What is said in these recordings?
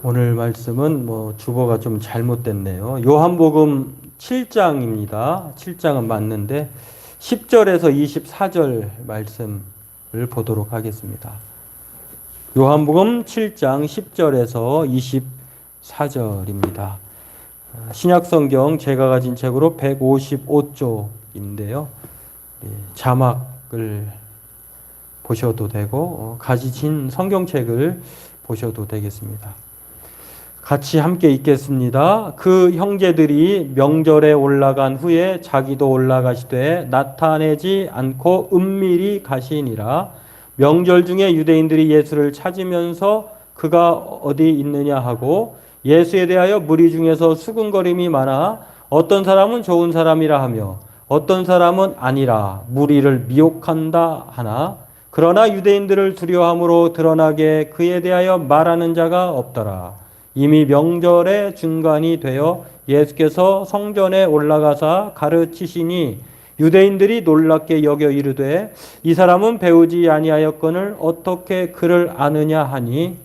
오늘 말씀은 주보가 좀 잘못됐네요. 요한복음 7장입니다. 7장은 맞는데 10절에서 24절 말씀을 보도록 하겠습니다. 요한복음 7장 10절에서 24절입니다. 신약성경 제가 가진 책으로 155쪽인데요. 자막을 보셔도 되고 가지신 성경책을 보셔도 되겠습니다. 같이 함께 읽겠습니다. 그 형제들이 명절에 올라간 후에 자기도 올라가시되 나타내지 않고 은밀히 가시니라. 명절 중에 유대인들이 예수를 찾으면서 그가 어디 있느냐 하고 예수에 대하여 무리 중에서 수군거림이 많아 어떤 사람은 좋은 사람이라 하며 어떤 사람은 아니라 무리를 미혹한다 하나 그러나 유대인들을 두려워함으로 드러나게 그에 대하여 말하는 자가 없더라. 이미 명절의 중간이 되어 예수께서 성전에 올라가사 가르치시니 유대인들이 놀랍게 여겨 이르되 이 사람은 배우지 아니하였거늘 어떻게 그를 아느냐 하니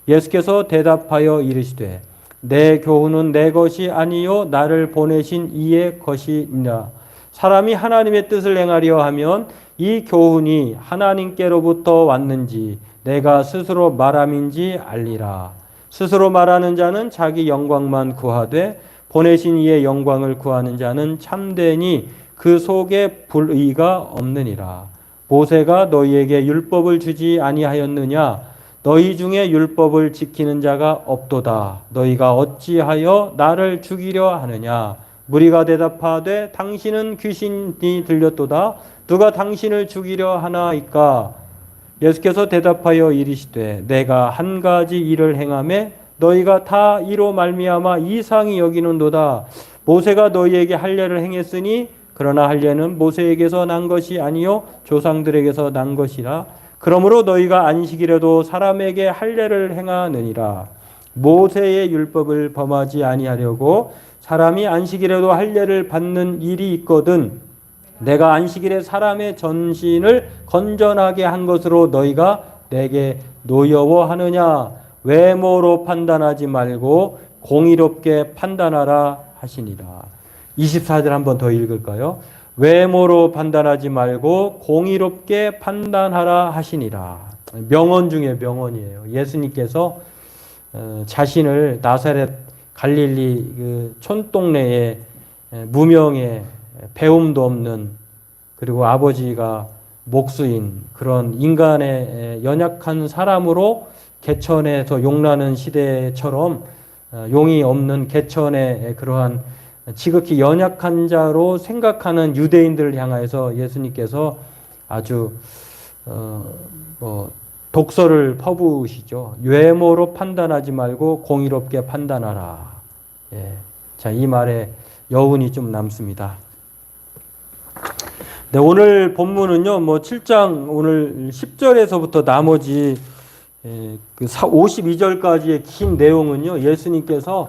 예수께서 대답하여 이르시되 내 교훈은 내 것이 아니요 나를 보내신 이의 것이니라. 사람이 하나님의 뜻을 행하려 하면 이 교훈이 하나님께로부터 왔는지 내가 스스로 말함인지 알리라. 스스로 말하는 자는 자기 영광만 구하되 보내신 이의 영광을 구하는 자는 참되니 그 속에 불의가 없느니라. 모세가 너희에게 율법을 주지 아니하였느냐? 너희 중에 율법을 지키는 자가 없도다. 너희가 어찌하여 나를 죽이려 하느냐? 무리가 대답하되 당신은 귀신이 들렸도다. 누가 당신을 죽이려 하나이까? 예수께서 대답하여 이르시되 내가 한 가지 일을 행하매 너희가 다 이로 말미암아 이상히 여기는도다. 모세가 너희에게 할례를 행했으니 그러나 할례는 모세에게서 난 것이 아니요 조상들에게서 난 것이라. 그러므로 너희가 안식일에도 사람에게 할례를 행하느니라. 모세의 율법을 범하지 아니하려고 사람이 안식일에도 할례를 받는 일이 있거든 내가 안식일에 사람의 전신을 건전하게 한 것으로 너희가 내게 노여워하느냐? 외모로 판단하지 말고 공의롭게 판단하라 하시니라. 24절 한 번 더 읽을까요? 외모로 판단하지 말고 공의롭게 판단하라 하시니라. 명언 중에 명언이에요. 예수님께서 자신을 나사렛 갈릴리 그 촌동네에 무명의 배움도 없는 그리고 아버지가 목수인 그런 인간의 연약한 사람으로 개천에서 용나는 시대처럼 용이 없는 개천의 그러한 지극히 연약한 자로 생각하는 유대인들을 향해서 예수님께서 아주 독서를 퍼부으시죠. 외모로 판단하지 말고 공의롭게 판단하라. 예. 자, 이 말에 여운이 좀 남습니다. 네, 오늘 본문은요, 7장 오늘 10절에서부터 나머지 그 52절까지의 긴 내용은요, 예수님께서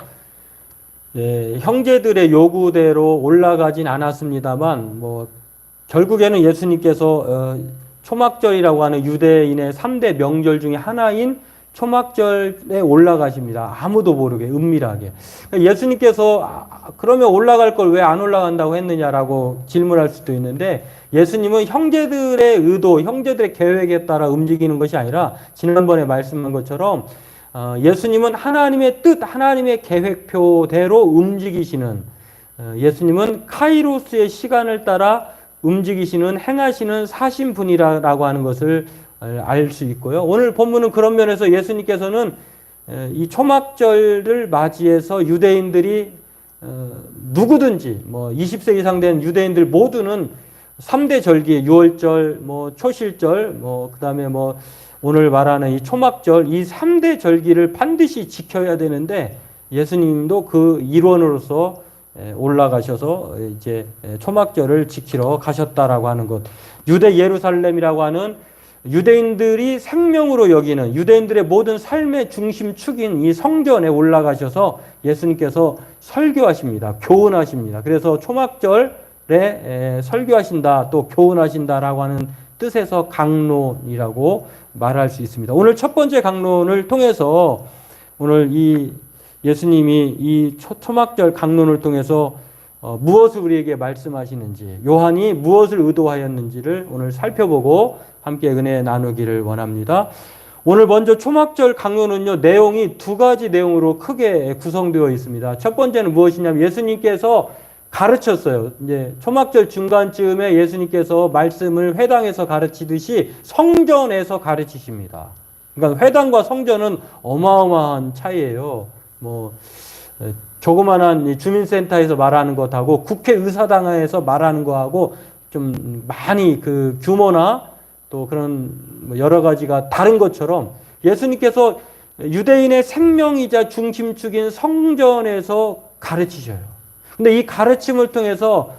형제들의 요구대로 올라가진 않았습니다만, 결국에는 예수님께서 초막절이라고 하는 유대인의 3대 명절 중에 하나인 초막절에 올라가십니다. 아무도 모르게 은밀하게. 예수님께서 그러면 올라갈 걸 왜 안 올라간다고 했느냐라고 질문할 수도 있는데 예수님은 형제들의 의도, 형제들의 계획에 따라 움직이는 것이 아니라 지난번에 말씀한 것처럼 예수님은 하나님의 뜻, 하나님의 계획표대로 움직이시는 예수님은 카이로스의 시간을 따라 움직이시는 행하시는 사신분이라고 하는 것을 알 수 있고요. 오늘 본문은 그런 면에서 예수님께서는 이 초막절을 맞이해서 유대인들이 누구든지 20세 이상 된 유대인들 모두는 3대 절기, 유월절, 초실절, 그다음에 오늘 말하는 이 초막절, 이 3대 절기를 반드시 지켜야 되는데 예수님도 그 일원으로서 올라가셔서 이제 초막절을 지키러 가셨다라고 하는 것. 유대 예루살렘이라고 하는 유대인들이 생명으로 여기는 유대인들의 모든 삶의 중심축인 이 성전에 올라가셔서 예수님께서 설교하십니다. 교훈하십니다. 그래서 초막절에 설교하신다, 또 교훈하신다라고 하는 뜻에서 강론이라고 말할 수 있습니다. 오늘 첫 번째 강론을 통해서 오늘 이 예수님이 이 초막절 강론을 통해서 무엇을 우리에게 말씀하시는지, 요한이 무엇을 의도하였는지를 오늘 살펴보고 함께 은혜 나누기를 원합니다. 오늘 먼저 초막절 강론은요, 내용이 두 가지 내용으로 크게 구성되어 있습니다. 첫 번째는 무엇이냐면 예수님께서 가르쳤어요. 이제 초막절 중간쯤에 예수님께서 말씀을 회당에서 가르치듯이 성전에서 가르치십니다. 그러니까 회당과 성전은 어마어마한 차이예요. 조그만한 주민센터에서 말하는 것하고 국회의사당에서 말하는 거하고 좀 많이 그 규모나 또 그런 여러 가지가 다른 것처럼 예수님께서 유대인의 생명이자 중심축인 성전에서 가르치셔요. 근데 이 가르침을 통해서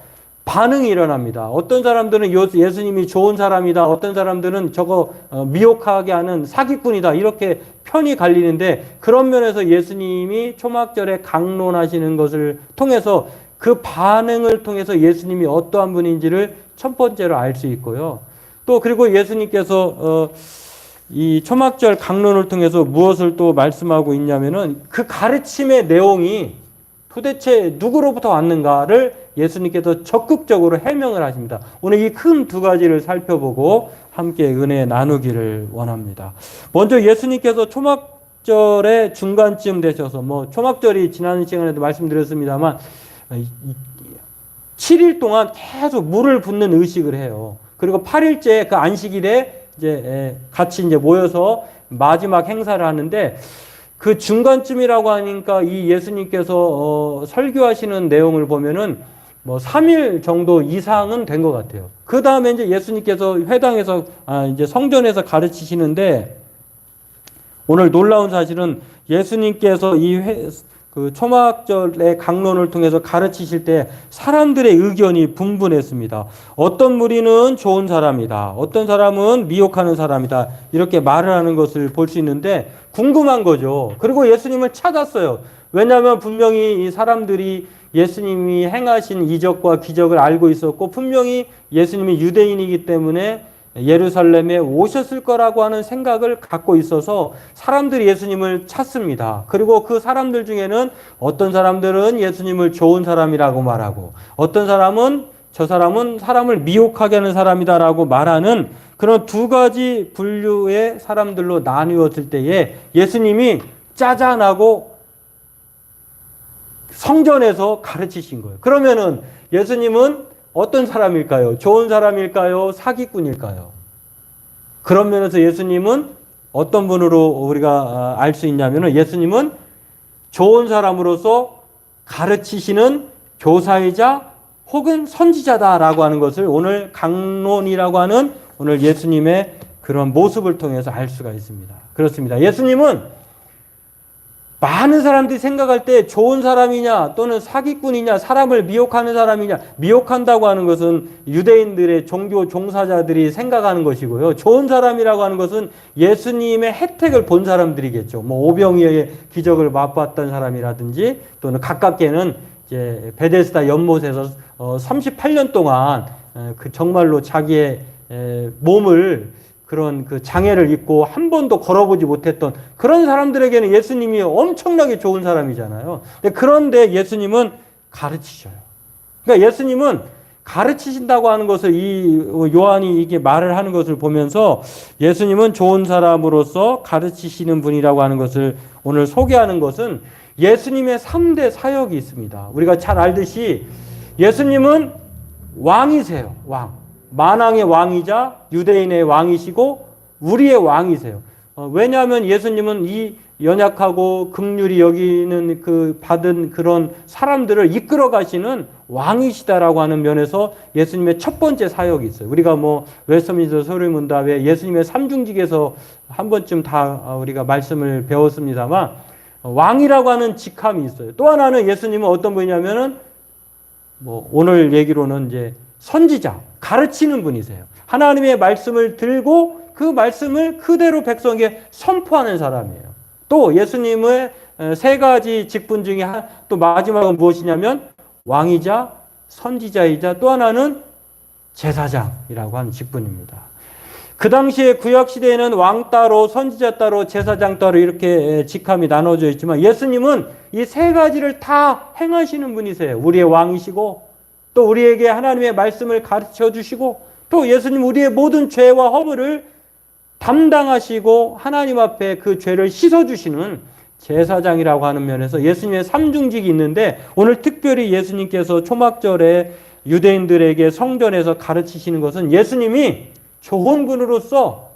반응이 일어납니다. 어떤 사람들은 예수님이 좋은 사람이다. 어떤 사람들은 저거 미혹하게 하는 사기꾼이다. 이렇게 편이 갈리는데 그런 면에서 예수님이 초막절에 강론하시는 것을 통해서 그 반응을 통해서 예수님이 어떠한 분인지를 첫 번째로 알 수 있고요. 또 그리고 예수님께서 이 초막절 강론을 통해서 무엇을 또 말씀하고 있냐면은 그 가르침의 내용이 도대체 누구로부터 왔는가를 예수님께서 적극적으로 해명을 하십니다. 오늘 이 큰 두 가지를 살펴보고 함께 은혜 나누기를 원합니다. 먼저 예수님께서 초막절의 중간쯤 되셔서 초막절이 지난 시간에도 말씀드렸습니다만 7일 동안 계속 물을 붓는 의식을 해요. 그리고 8일째 그 안식일에 이제 같이 이제 모여서 마지막 행사를 하는데 그 중간쯤이라고 하니까 이 예수님께서 설교하시는 내용을 보면은 3일 정도 이상은 된 것 같아요. 그 다음에 이제 예수님께서 회당에서 이제 성전에서 가르치시는데 오늘 놀라운 사실은 예수님께서 그 초막절의 강론을 통해서 가르치실 때 사람들의 의견이 분분했습니다. 어떤 무리는 좋은 사람이다. 어떤 사람은 미혹하는 사람이다. 이렇게 말을 하는 것을 볼 수 있는데 궁금한 거죠. 그리고 예수님을 찾았어요. 왜냐하면 분명히 이 사람들이 예수님이 행하신 이적과 기적을 알고 있었고 분명히 예수님이 유대인이기 때문에 예루살렘에 오셨을 거라고 하는 생각을 갖고 있어서 사람들이 예수님을 찾습니다. 그리고 그 사람들 중에는 어떤 사람들은 예수님을 좋은 사람이라고 말하고 어떤 사람은 저 사람은 사람을 미혹하게 하는 사람이다라고 말하는 그런 두 가지 분류의 사람들로 나뉘었을 때에 예수님이 짜잔하고 성전에서 가르치신 거예요. 그러면은 예수님은 어떤 사람일까요? 좋은 사람일까요? 사기꾼일까요? 그런 면에서 예수님은 어떤 분으로 우리가 알 수 있냐면은 예수님은 좋은 사람으로서 가르치시는 교사이자 혹은 선지자다라고 하는 것을 오늘 강론이라고 하는 오늘 예수님의 그런 모습을 통해서 알 수가 있습니다. 그렇습니다. 예수님은 많은 사람들이 생각할 때 좋은 사람이냐 또는 사기꾼이냐 사람을 미혹하는 사람이냐 미혹한다고 하는 것은 유대인들의 종교 종사자들이 생각하는 것이고요. 좋은 사람이라고 하는 것은 예수님의 혜택을 본 사람들이겠죠. 오병이어의 기적을 맛봤던 사람이라든지 또는 가깝게는 이제 베데스다 연못에서 38년 동안 그 정말로 자기의 몸을 그런 그 장애를 입고 한 번도 걸어보지 못했던 그런 사람들에게는 예수님이 엄청나게 좋은 사람이잖아요. 그런데 예수님은 가르치셔요. 그러니까 예수님은 가르치신다고 하는 것을 이 요한이 이게 말을 하는 것을 보면서 예수님은 좋은 사람으로서 가르치시는 분이라고 하는 것을 오늘 소개하는 것은 예수님의 3대 사역이 있습니다. 우리가 잘 알듯이 예수님은 왕이세요. 왕. 만왕의 왕이자 유대인의 왕이시고 우리의 왕이세요. 왜냐하면 예수님은 이 연약하고 긍휼히 여기는 그 받은 그런 사람들을 이끌어 가시는 왕이시다라고 하는 면에서 예수님의 첫 번째 사역이 있어요. 우리가 웨스트민스터 소리문답에 예수님의 삼중직에서 한 번쯤 다 우리가 말씀을 배웠습니다만 왕이라고 하는 직함이 있어요. 또 하나는 예수님은 어떤 분이냐면은 오늘 얘기로는 이제 선지자, 가르치는 분이세요. 하나님의 말씀을 들고 그 말씀을 그대로 백성에게 선포하는 사람이에요. 또 예수님의 세 가지 직분 중에 또 마지막은 무엇이냐면 왕이자 선지자이자 또 하나는 제사장이라고 하는 직분입니다. 그 당시에 구약 시대에는 왕 따로, 선지자 따로, 제사장 따로 이렇게 직함이 나눠져 있지만 예수님은 이 세 가지를 다 행하시는 분이세요. 우리의 왕이시고 또 우리에게 하나님의 말씀을 가르쳐 주시고 또 예수님 우리의 모든 죄와 허물을 담당하시고 하나님 앞에 그 죄를 씻어주시는 제사장이라고 하는 면에서 예수님의 삼중직이 있는데 오늘 특별히 예수님께서 초막절에 유대인들에게 성전에서 가르치시는 것은 예수님이 좋은 분으로서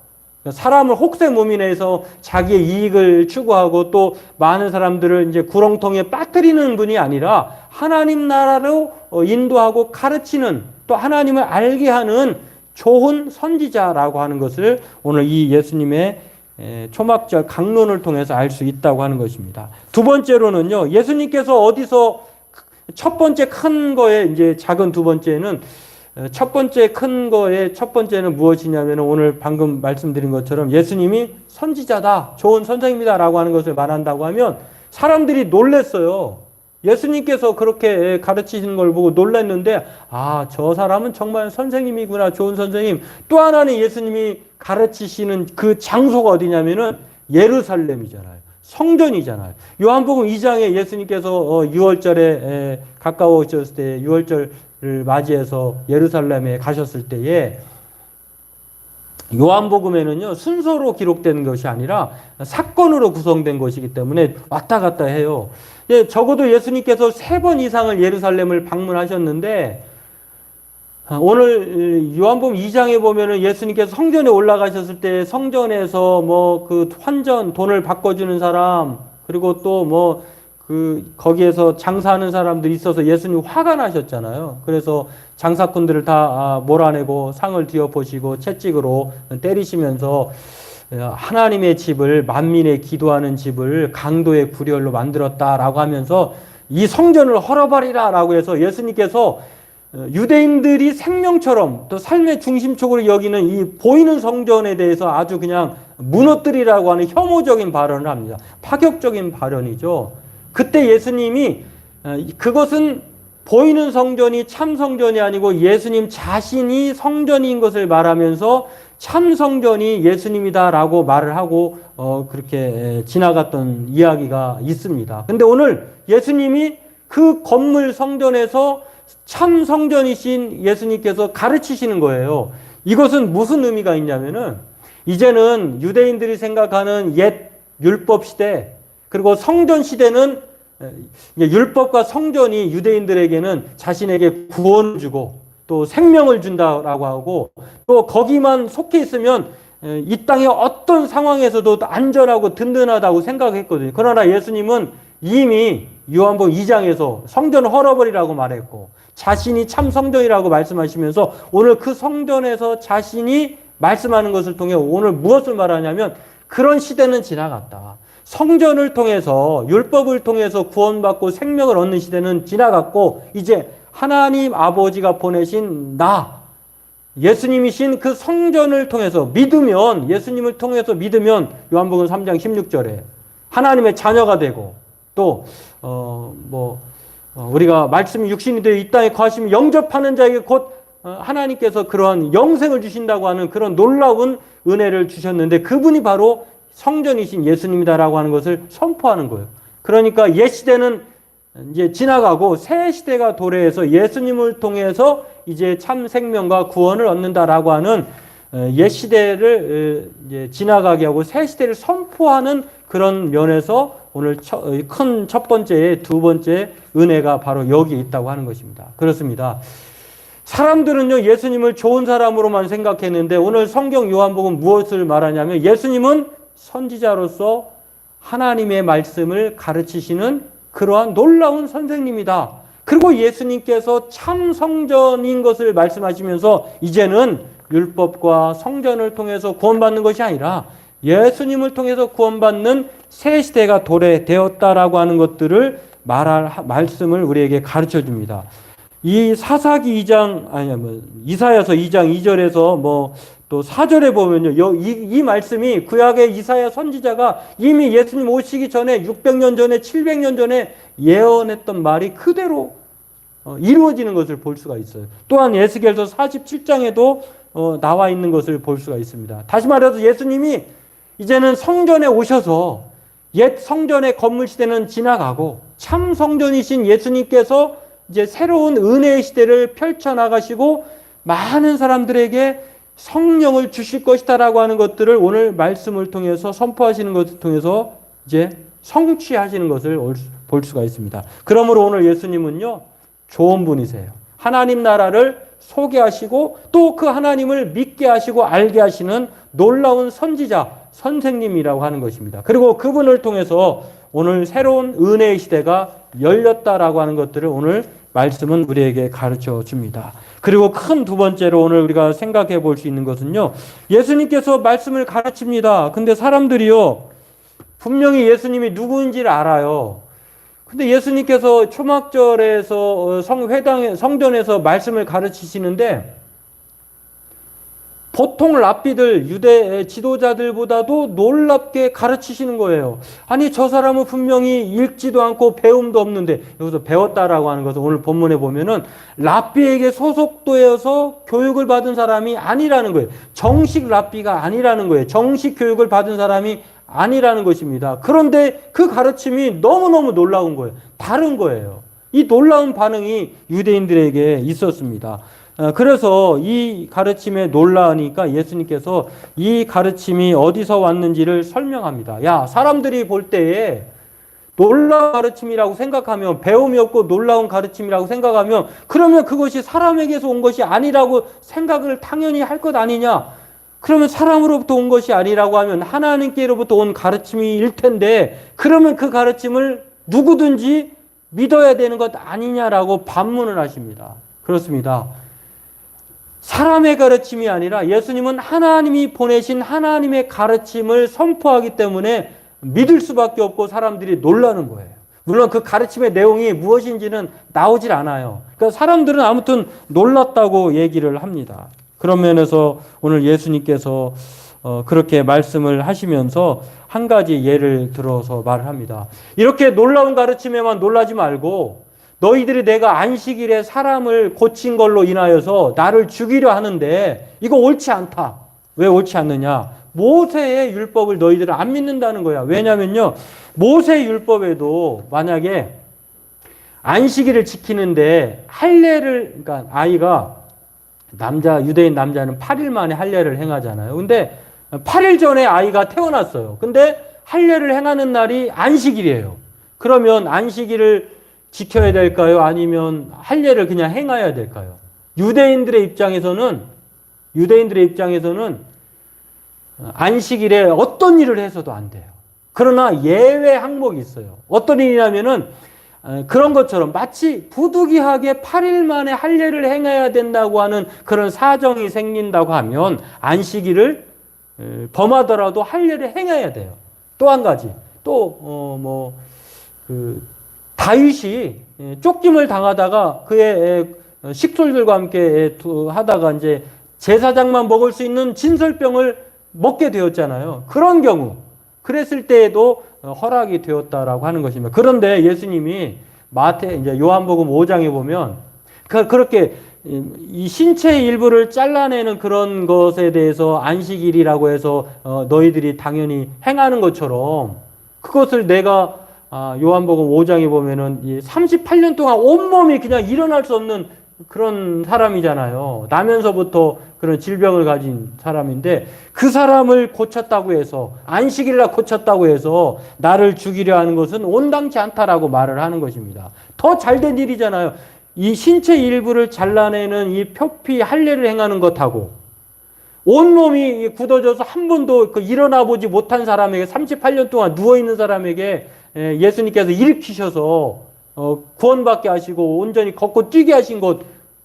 사람을 혹세 무민해서 자기의 이익을 추구하고 또 많은 사람들을 이제 구렁텅이에 빠뜨리는 분이 아니라 하나님 나라로 인도하고 가르치는 또 하나님을 알게 하는 좋은 선지자라고 하는 것을 오늘 이 예수님의 초막절 강론을 통해서 알 수 있다고 하는 것입니다. 두 번째로는요, 예수님께서 어디서 첫 번째 큰 거에 이제 작은 두 번째는 첫 번째 큰 거에 첫 번째는 무엇이냐면 오늘 방금 말씀드린 것처럼 예수님이 선지자다, 좋은 선생님이다라고 하는 것을 말한다고 하면 사람들이 놀랬어요. 예수님께서 그렇게 가르치시는 걸 보고 놀랐는데 저 사람은 정말 선생님이구나, 좋은 선생님. 또 하나는 예수님이 가르치시는 그 장소가 어디냐면은 예루살렘이잖아요. 성전이잖아요. 요한복음 2장에 예수님께서 6월절에 가까워졌을 때 6월절을 맞이해서 예루살렘에 가셨을 때에 요한복음에는요, 순서로 기록된 것이 아니라 사건으로 구성된 것이기 때문에 왔다 갔다 해요. 적어도 예수님께서 3번 이상을 예루살렘을 방문하셨는데, 오늘 요한복음 2장에 보면은 예수님께서 성전에 올라가셨을 때 성전에서 그 환전, 돈을 바꿔주는 사람, 그리고 또 거기에서 장사하는 사람들이 있어서 예수님 화가 나셨잖아요. 그래서 장사꾼들을 다 몰아내고 상을 뒤엎으시고 채찍으로 때리시면서 하나님의 집을, 만민의 기도하는 집을 강도의 구렬로 만들었다라고 하면서 이 성전을 헐어버리라라고 해서 예수님께서 유대인들이 생명처럼 또 삶의 중심축으로 여기는 이 보이는 성전에 대해서 아주 그냥 무너뜨리라고 하는 혐오적인 발언을 합니다. 파격적인 발언이죠. 그때 예수님이 그것은 보이는 성전이 참 성전이 아니고 예수님 자신이 성전인 것을 말하면서 참 성전이 예수님이다라고 말을 하고 그렇게 지나갔던 이야기가 있습니다. 근데 오늘 예수님이 그 건물 성전에서 참 성전이신 예수님께서 가르치시는 거예요. 이것은 무슨 의미가 있냐면은 이제는 유대인들이 생각하는 옛 율법 시대 그리고 성전 시대는 율법과 성전이 유대인들에게는 자신에게 구원을 주고 또 생명을 준다라고 하고 또 거기만 속해 있으면 이 땅의 어떤 상황에서도 안전하고 든든하다고 생각했거든요. 그러나 예수님은 이미 요한복음 2장에서 성전을 헐어버리라고 말했고 자신이 참 성전이라고 말씀하시면서 오늘 그 성전에서 자신이 말씀하는 것을 통해 오늘 무엇을 말하냐면 그런 시대는 지나갔다. 성전을 통해서 율법을 통해서 구원받고 생명을 얻는 시대는 지나갔고 이제 하나님 아버지가 보내신 나 예수님이신 그 성전을 통해서 믿으면 예수님을 통해서 믿으면 요한복음 3장 16절에 하나님의 자녀가 되고 또 우리가 말씀이 육신이 되어 이 땅에 거하시면 영접하는 자에게 곧 하나님께서 그러한 영생을 주신다고 하는 그런 놀라운 은혜를 주셨는데 그분이 바로 성전이신 예수님이다라고 하는 것을 선포하는 거예요. 그러니까 옛 시대는 이제 지나가고 새 시대가 도래해서 예수님을 통해서 이제 참 생명과 구원을 얻는다라고 하는 옛 시대를 이제 지나가게 하고 새 시대를 선포하는 그런 면에서 오늘 큰 첫 번째, 두 번째 은혜가 바로 여기 있다고 하는 것입니다. 그렇습니다. 사람들은요, 예수님을 좋은 사람으로만 생각했는데 오늘 성경 요한복음 무엇을 말하냐면 예수님은 선지자로서 하나님의 말씀을 가르치시는 그러한 놀라운 선생님이다. 그리고 예수님께서 참 성전인 것을 말씀하시면서 이제는 율법과 성전을 통해서 구원받는 것이 아니라 예수님을 통해서 구원받는 새 시대가 도래되었다라고 하는 것들을 말씀을 우리에게 가르쳐 줍니다. 이 사사기 2장, 이사야서 2장 2절에서 또 4절에 보면요. 이 말씀이 구약의 이사야 선지자가 이미 예수님 오시기 전에 600년 전에 700년 전에 예언했던 말이 그대로 이루어지는 것을 볼 수가 있어요. 또한 에스겔서 47장에도 나와 있는 것을 볼 수가 있습니다. 다시 말해서 예수님이 이제는 성전에 오셔서 옛 성전의 건물 시대는 지나가고 참 성전이신 예수님께서 이제 새로운 은혜의 시대를 펼쳐나가시고 많은 사람들에게 성령을 주실 것이다라고 하는 것들을 오늘 말씀을 통해서 선포하시는 것을 통해서 이제 성취하시는 것을 볼 수가 있습니다. 그러므로 오늘 예수님은요, 좋은 분이세요. 하나님 나라를 소개하시고 또 그 하나님을 믿게 하시고 알게 하시는 놀라운 선지자, 선생님이라고 하는 것입니다. 그리고 그분을 통해서 오늘 새로운 은혜의 시대가 열렸다라고 하는 것들을 오늘 말씀은 우리에게 가르쳐 줍니다. 그리고 큰 두 번째로 오늘 우리가 생각해 볼 수 있는 것은요, 예수님께서 말씀을 가르칩니다. 근데 사람들이요, 분명히 예수님이 누구인지를 알아요. 근데 예수님께서 초막절에서 성전에서 말씀을 가르치시는데 보통 랍비들, 유대 지도자들보다도 놀랍게 가르치시는 거예요. 아니, 저 사람은 분명히 읽지도 않고 배움도 없는데, 여기서 배웠다라고 하는 것은 오늘 본문에 보면은 랍비에게 소속되어서 교육을 받은 사람이 아니라는 거예요. 정식 랍비가 아니라는 거예요. 정식 교육을 받은 사람이 아니라는 것입니다. 그런데 그 가르침이 너무너무 놀라운 거예요. 다른 거예요. 이 놀라운 반응이 유대인들에게 있었습니다. 그래서 이 가르침에 놀라우니까 예수님께서 이 가르침이 어디서 왔는지를 설명합니다. 야, 사람들이 볼 때에 놀라운 가르침이라고 생각하면, 배움이 없고 놀라운 가르침이라고 생각하면, 그러면 그것이 사람에게서 온 것이 아니라고 생각을 당연히 할 것 아니냐? 그러면 사람으로부터 온 것이 아니라고 하면 하나님께로부터 온 가르침일 텐데, 그러면 그 가르침을 누구든지 믿어야 되는 것 아니냐라고 반문을 하십니다. 그렇습니다. 사람의 가르침이 아니라 예수님은 하나님이 보내신 하나님의 가르침을 선포하기 때문에 믿을 수밖에 없고 사람들이 놀라는 거예요. 물론 그 가르침의 내용이 무엇인지는 나오질 않아요. 그러니까 사람들은 아무튼 놀랐다고 얘기를 합니다. 그런 면에서 오늘 예수님께서 그렇게 말씀을 하시면서 한 가지 예를 들어서 말을 합니다. 이렇게 놀라운 가르침에만 놀라지 말고 너희들이 내가 안식일에 사람을 고친 걸로 인하여서 나를 죽이려 하는데 이거 옳지 않다. 왜 옳지 않느냐? 모세의 율법을 너희들은 안 믿는다는 거야. 왜냐면요, 모세의 율법에도 만약에 안식일을 지키는데 할례를, 그러니까 아이가 유대인 남자는 8일 만에 할례를 행하잖아요. 근데 8일 전에 아이가 태어났어요. 근데 할례를 행하는 날이 안식일이에요. 그러면 안식일을 지켜야 될까요? 아니면 할례를 그냥 행해야 될까요? 유대인들의 입장에서는 안식일에 어떤 일을 해서도 안 돼요. 그러나 예외 항목이 있어요. 어떤 일이냐면은 그런 것처럼 마치 부득이하게 8일 만에 할례를 행해야 된다고 하는 그런 사정이 생긴다고 하면 안식일을 범하더라도 할례를 행해야 돼요. 또 한 가지, 다윗이 쫓김을 당하다가 그의 식솔들과 함께 하다가 이제 제사장만 먹을 수 있는 진설병을 먹게 되었잖아요. 그런 경우, 그랬을 때에도 허락이 되었다라고 하는 것입니다. 그런데 예수님이 이제 요한복음 5장에 보면 그렇게 이 신체의 일부를 잘라내는 그런 것에 대해서 안식일이라고 해서 너희들이 당연히 행하는 것처럼 그것을 내가 요한복음 5장에 보면은 38년 동안 온몸이 그냥 일어날 수 없는 그런 사람이잖아요. 나면서부터 그런 질병을 가진 사람인데 그 사람을 고쳤다고 해서 안식일날 고쳤다고 해서 나를 죽이려 하는 것은 온당치 않다라고 말을 하는 것입니다. 더 잘된 일이잖아요. 이 신체 일부를 잘라내는 이 표피 할례를 행하는 것하고 온몸이 굳어져서 한 번도 일어나 보지 못한 사람에게 38년 동안 누워있는 사람에게 예수님께서 일으키셔서 구원받게 하시고 온전히 걷고 뛰게 하신 것,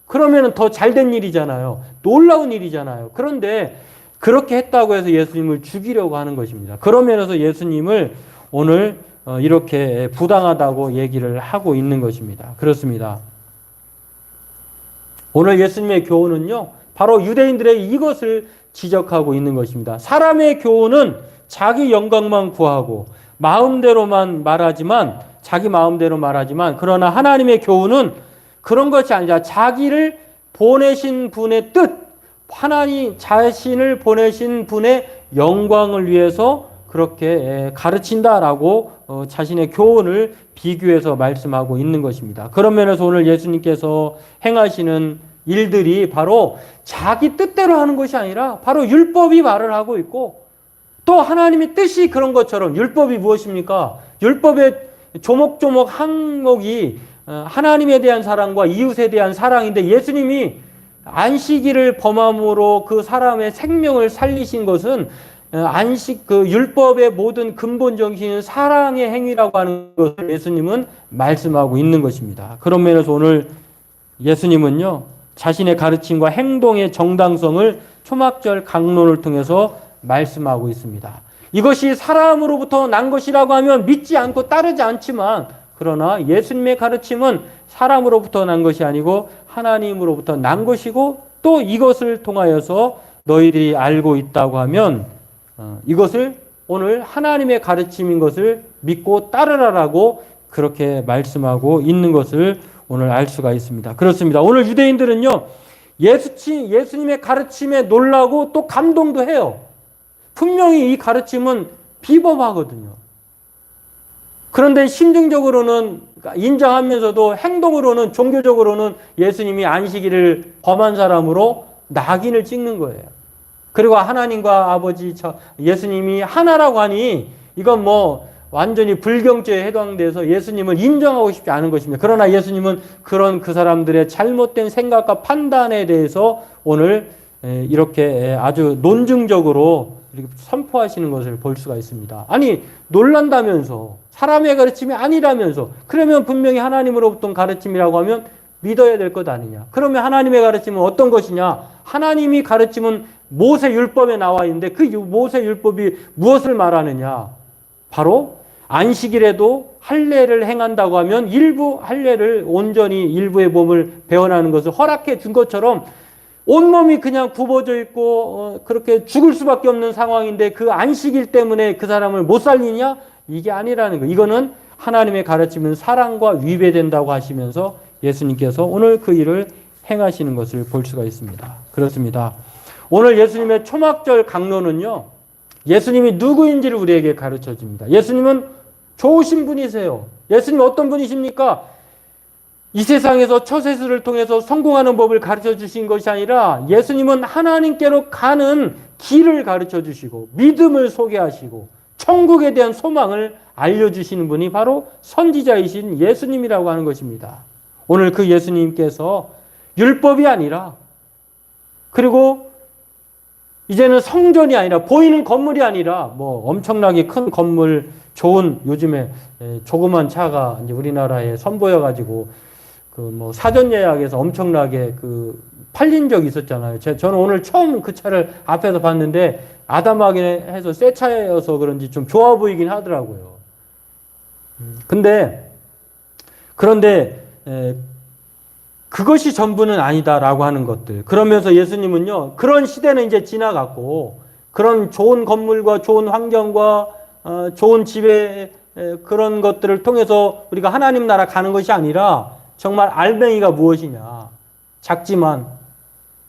그러면 더 잘된 일이잖아요. 놀라운 일이잖아요. 그런데 그렇게 했다고 해서 예수님을 죽이려고 하는 것입니다. 그런 면에서 예수님을 오늘 이렇게 부당하다고 얘기를 하고 있는 것입니다. 그렇습니다. 오늘 예수님의 교훈은요, 바로 유대인들의 이것을 지적하고 있는 것입니다. 사람의 교훈은 자기 영광만 구하고 자기 마음대로 말하지만 그러나 하나님의 교훈은 그런 것이 아니라 자기를 보내신 분의 뜻, 하나님 자신을 보내신 분의 영광을 위해서 그렇게 가르친다라고 자신의 교훈을 비교해서 말씀하고 있는 것입니다. 그런 면에서 오늘 예수님께서 행하시는 일들이 바로 자기 뜻대로 하는 것이 아니라 바로 율법이 말을 하고 있고, 또 하나님의 뜻이 그런 것처럼, 율법이 무엇입니까? 율법의 조목조목 항목이 하나님에 대한 사랑과 이웃에 대한 사랑인데, 예수님이 안식일을 범함으로 그 사람의 생명을 살리신 것은 안식, 그 율법의 모든 근본 정신은 사랑의 행위라고 하는 것을 예수님은 말씀하고 있는 것입니다. 그런 면에서 오늘 예수님은요, 자신의 가르침과 행동의 정당성을 초막절 강론을 통해서 말씀하고 있습니다. 이것이 사람으로부터 난 것이라고 하면 믿지 않고 따르지 않지만, 그러나 예수님의 가르침은 사람으로부터 난 것이 아니고 하나님으로부터 난 것이고, 또 이것을 통하여서 너희들이 알고 있다고 하면 이것을 오늘 하나님의 가르침인 것을 믿고 따르라라고 그렇게 말씀하고 있는 것을 오늘 알 수가 있습니다. 그렇습니다. 오늘 유대인들은요, 예수님의 가르침에 놀라고 또 감동도 해요. 분명히 이 가르침은 비범하거든요. 그런데 심증적으로는 인정하면서도 행동으로는, 종교적으로는 예수님이 안식일을 범한 사람으로 낙인을 찍는 거예요. 그리고 하나님과 아버지 예수님이 하나라고 하니 이건 뭐 완전히 불경죄에 해당돼서 예수님을 인정하고 싶지 않은 것입니다. 그러나 예수님은 그런 그 사람들의 잘못된 생각과 판단에 대해서 오늘 이렇게 아주 논증적으로 이렇게 선포하시는 것을 볼 수가 있습니다. 아니, 놀란다면서, 사람의 가르침이 아니라면서, 그러면 분명히 하나님으로부터 가르침이라고 하면 믿어야 될 것 아니냐. 그러면 하나님의 가르침은 어떤 것이냐? 하나님이 가르침은 모세 율법에 나와 있는데 그 모세 율법이 무엇을 말하느냐? 바로 안식일에도 할례를 행한다고 하면 일부 할례를 온전히 일부의 몸을 배워나는 것을 허락해 준 것처럼 온몸이 그냥 굽어져 있고 그렇게 죽을 수밖에 없는 상황인데 그 안식일 때문에 그 사람을 못 살리냐? 이게 아니라는 거. 이거는 하나님의 가르침은 사랑과 위배된다고 하시면서 예수님께서 오늘 그 일을 행하시는 것을 볼 수가 있습니다. 그렇습니다. 오늘 예수님의 초막절 강론은요, 예수님이 누구인지를 우리에게 가르쳐 줍니다. 예수님은 좋으신 분이세요. 예수님 어떤 분이십니까? 이 세상에서 처세술을 통해서 성공하는 법을 가르쳐 주신 것이 아니라 예수님은 하나님께로 가는 길을 가르쳐 주시고 믿음을 소개하시고 천국에 대한 소망을 알려주시는 분이 바로 선지자이신 예수님이라고 하는 것입니다. 오늘 그 예수님께서 율법이 아니라, 그리고 이제는 성전이 아니라, 보이는 건물이 아니라 뭐 엄청나게 큰 건물, 좋은, 요즘에 조그만 차가 이제 우리나라에 선보여 가지고 그 뭐 사전 예약에서 엄청나게 그 팔린 적이 있었잖아요. 저는 오늘 처음 그 차를 앞에서 봤는데 아담하게 해서 새 차여서 그런지 좀 좋아 보이긴 하더라고요. 그런데 그것이 전부는 아니다라고 하는 것들. 그러면서 예수님은요, 그런 시대는 이제 지나갔고, 그런 좋은 건물과 좋은 환경과 좋은 집에 그런 것들을 통해서 우리가 하나님 나라 가는 것이 아니라 정말 알맹이가 무엇이냐. 작지만,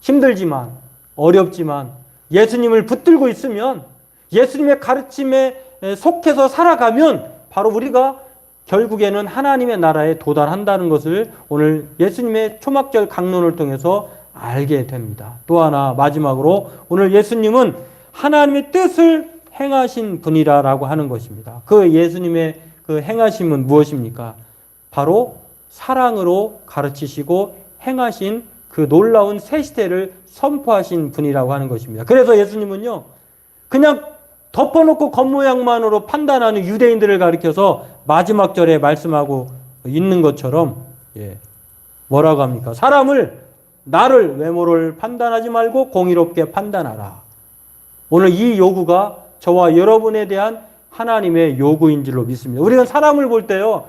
힘들지만, 어렵지만 예수님을 붙들고 있으면, 예수님의 가르침에 속해서 살아가면 바로 우리가 결국에는 하나님의 나라에 도달한다는 것을 오늘 예수님의 초막절 강론을 통해서 알게 됩니다. 또 하나 마지막으로 오늘 예수님은 하나님의 뜻을 행하신 분이라고 하는 것입니다. 그 예수님의 그 행하심은 무엇입니까? 바로 사랑으로 가르치시고 행하신 그 놀라운 새 시대를 선포하신 분이라고 하는 것입니다. 그래서 예수님은요, 그냥 덮어놓고 겉모양만으로 판단하는 유대인들을 가리켜서 마지막 절에 말씀하고 있는 것처럼, 뭐라고 합니까? 나를 외모를 판단하지 말고 공의롭게 판단하라. 오늘 이 요구가 저와 여러분에 대한 하나님의 요구인 줄로 믿습니다. 우리는 사람을 볼 때요,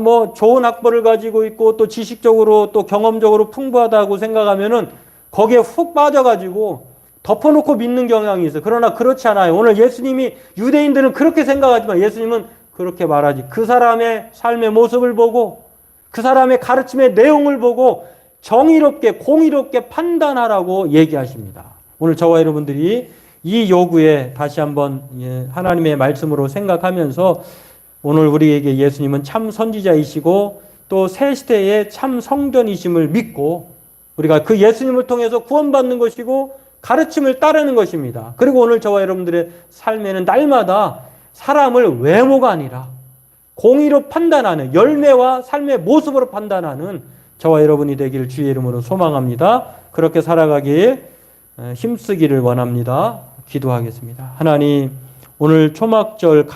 뭐 좋은 학벌을 가지고 있고 또 지식적으로 또 경험적으로 풍부하다고 생각하면은 거기에 훅 빠져가지고 덮어놓고 믿는 경향이 있어요. 그러나 그렇지 않아요. 오늘 예수님이, 유대인들은 그렇게 생각하지만 예수님은 그렇게 말하지. 그 사람의 삶의 모습을 보고 그 사람의 가르침의 내용을 보고 정의롭게 공의롭게 판단하라고 얘기하십니다. 오늘 저와 여러분들이 이 요구에 다시 한번 하나님의 말씀으로 생각하면서 오늘 우리에게 예수님은 참 선지자이시고 또 새 시대의 참 성전이심을 믿고 우리가 그 예수님을 통해서 구원받는 것이고 가르침을 따르는 것입니다. 그리고 오늘 저와 여러분들의 삶에는 날마다 사람을 외모가 아니라 공의로 판단하는 열매와 삶의 모습으로 판단하는 저와 여러분이 되기를 주의 이름으로 소망합니다. 그렇게 살아가길 힘쓰기를 원합니다. 기도하겠습니다. 하나님, 오늘 초막절